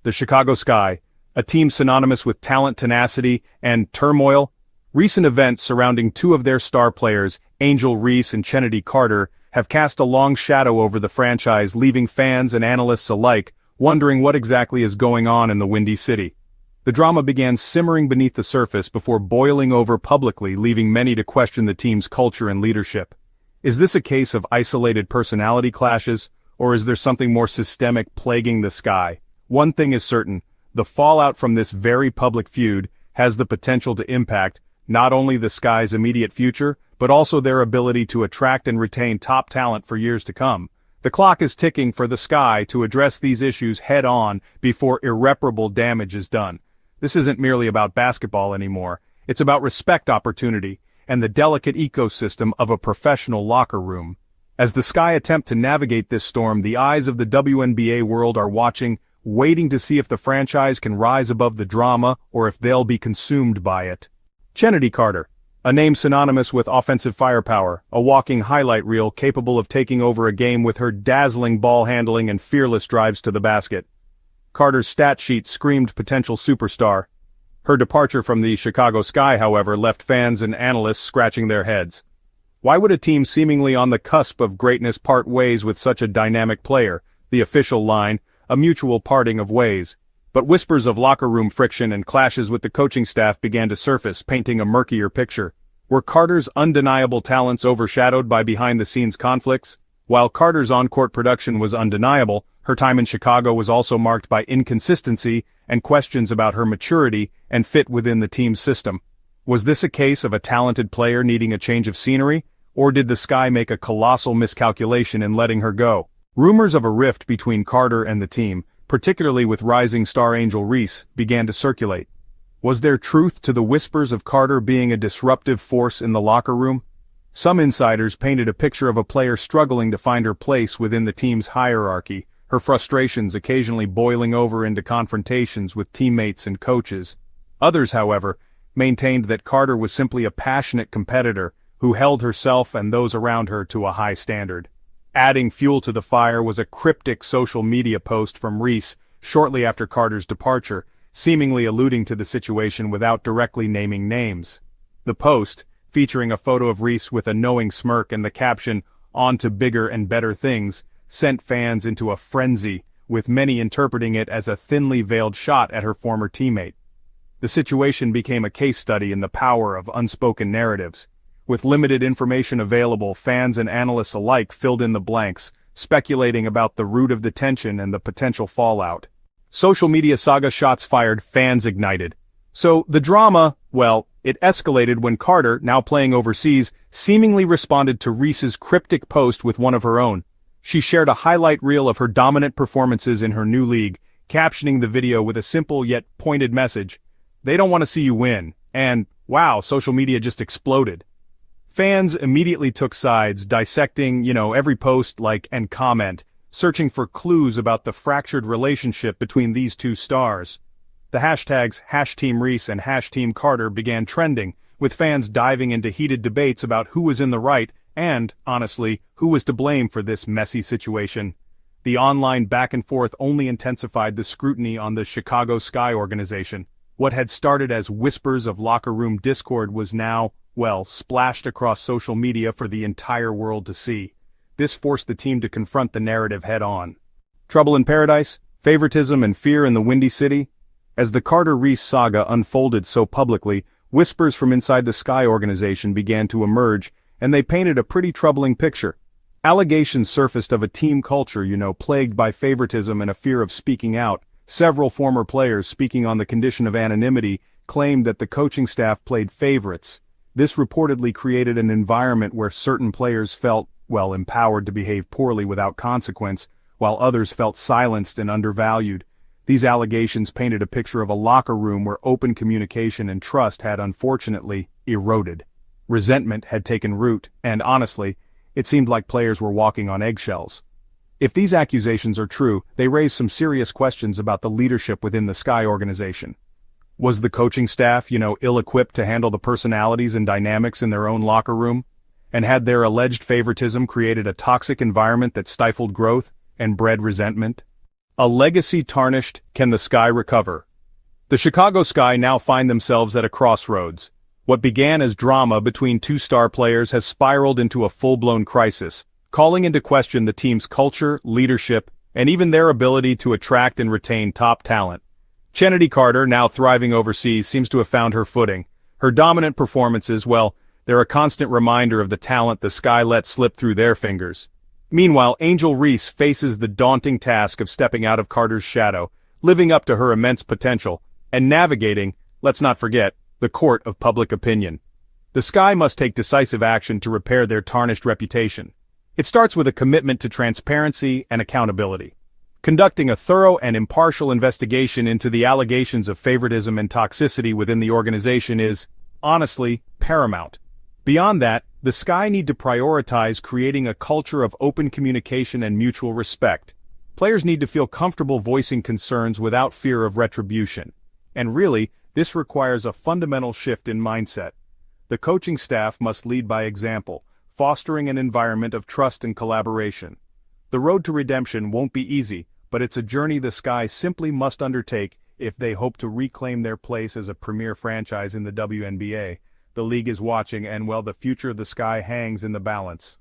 the Chicago Sky, a team synonymous with talent, tenacity, and turmoil. Recent events surrounding two of their star players, Angel Reese and Chennedy Carter, have cast a long shadow over the franchise, leaving fans and analysts alike wondering what exactly is going on in the Windy City. The drama began simmering beneath the surface before boiling over publicly, leaving many to question the team's culture and leadership. Is this a case of isolated personality clashes, or is there something more systemic plaguing the Sky? One thing is certain, the fallout from this very public feud has the potential to impact not only the Sky's immediate future, but also their ability to attract and retain top talent for years to come. The clock is ticking for the Sky to address these issues head-on before irreparable damage is done. This isn't merely about basketball anymore, it's about respect, opportunity, and the delicate ecosystem of a professional locker room. As the Sky attempt to navigate this storm, the eyes of the WNBA world are watching, waiting to see if the franchise can rise above the drama or if they'll be consumed by it. Chennedy Carter, a name synonymous with offensive firepower, a walking highlight reel capable of taking over a game with her dazzling ball handling and fearless drives to the basket. Carter's stat sheet screamed potential superstar. Her departure from the Chicago Sky, however, left fans and analysts scratching their heads. Why would a team seemingly on the cusp of greatness part ways with such a dynamic player? The official line, a mutual parting of ways. But whispers of locker room friction and clashes with the coaching staff began to surface, painting a murkier picture. Were Carter's undeniable talents overshadowed by behind-the-scenes conflicts? While Carter's on-court production was undeniable, her time in Chicago was also marked by inconsistency and questions about her maturity and fit within the team's system. Was this a case of a talented player needing a change of scenery, or did the Sky make a colossal miscalculation in letting her go? Rumors of a rift between Carter and the team, particularly with rising star Angel Reese, began to circulate. Was there truth to the whispers of Carter being a disruptive force in the locker room? Some insiders painted a picture of a player struggling to find her place within the team's hierarchy, her frustrations occasionally boiling over into confrontations with teammates and coaches. Others, however, maintained that Carter was simply a passionate competitor who held herself and those around her to a high standard. Adding fuel to the fire was a cryptic social media post from Reese shortly after Carter's departure, seemingly alluding to the situation without directly naming names. The post, featuring a photo of Reese with a knowing smirk and the caption, "On to bigger and better things," sent fans into a frenzy, with many interpreting it as a thinly veiled shot at her former teammate. The situation became a case study in the power of unspoken narratives. With limited information available, fans and analysts alike filled in the blanks, speculating about the root of the tension and the potential fallout. Social media saga shots fired, fans ignited. So the drama, well, it escalated when Carter, now playing overseas, seemingly responded to Reese's cryptic post with one of her own. She shared a highlight reel of her dominant performances in her new league, captioning the video with a simple yet pointed message. "They don't want to see you win," and, wow, social media just exploded. Fans immediately took sides, dissecting, every post, like, and comment, searching for clues about the fractured relationship between these two stars. The hashtags #TeamReese and #TeamCarter began trending, with fans diving into heated debates about who was in the right and, honestly, who was to blame for this messy situation. The online back and forth only intensified the scrutiny on the Chicago Sky organization. What had started as whispers of locker room discord was now, splashed across social media for the entire world to see. This forced the team to confront the narrative head-on. Trouble in paradise? Favoritism and fear in the Windy City? As the Carter-Reese saga unfolded so publicly, whispers from inside the Sky organization began to emerge, and they painted a pretty troubling picture. Allegations surfaced of a team culture, plagued by favoritism and a fear of speaking out. Several former players, speaking on the condition of anonymity, claimed that the coaching staff played favorites. This reportedly created an environment where certain players felt, empowered to behave poorly without consequence, while others felt silenced and undervalued. These allegations painted a picture of a locker room where open communication and trust had unfortunately eroded. Resentment had taken root, and honestly, it seemed like players were walking on eggshells. If these accusations are true, they raise some serious questions about the leadership within the Sky organization. Was the coaching staff, ill-equipped to handle the personalities and dynamics in their own locker room? And had their alleged favoritism created a toxic environment that stifled growth and bred resentment? A legacy tarnished, can the Sky recover? The Chicago Sky now find themselves at a crossroads. What began as drama between two star players has spiraled into a full-blown crisis, calling into question the team's culture, leadership, and even their ability to attract and retain top talent. Chennedy Carter, now thriving overseas, seems to have found her footing. Her dominant performances, well, they're a constant reminder of the talent the Sky let slip through their fingers. Meanwhile, Angel Reese faces the daunting task of stepping out of Carter's shadow, living up to her immense potential, and navigating, let's not forget, the court of public opinion. The Sky must take decisive action to repair their tarnished reputation. It starts with a commitment to transparency and accountability. Conducting a thorough and impartial investigation into the allegations of favoritism and toxicity within the organization is, honestly, paramount. Beyond that, the Sky need to prioritize creating a culture of open communication and mutual respect. Players need to feel comfortable voicing concerns without fear of retribution. And really, this requires a fundamental shift in mindset. The coaching staff must lead by example, fostering an environment of trust and collaboration. The road to redemption won't be easy, but it's a journey the Sky simply must undertake if they hope to reclaim their place as a premier franchise in the WNBA. The league is watching and, well, the future of the Sky hangs in the balance.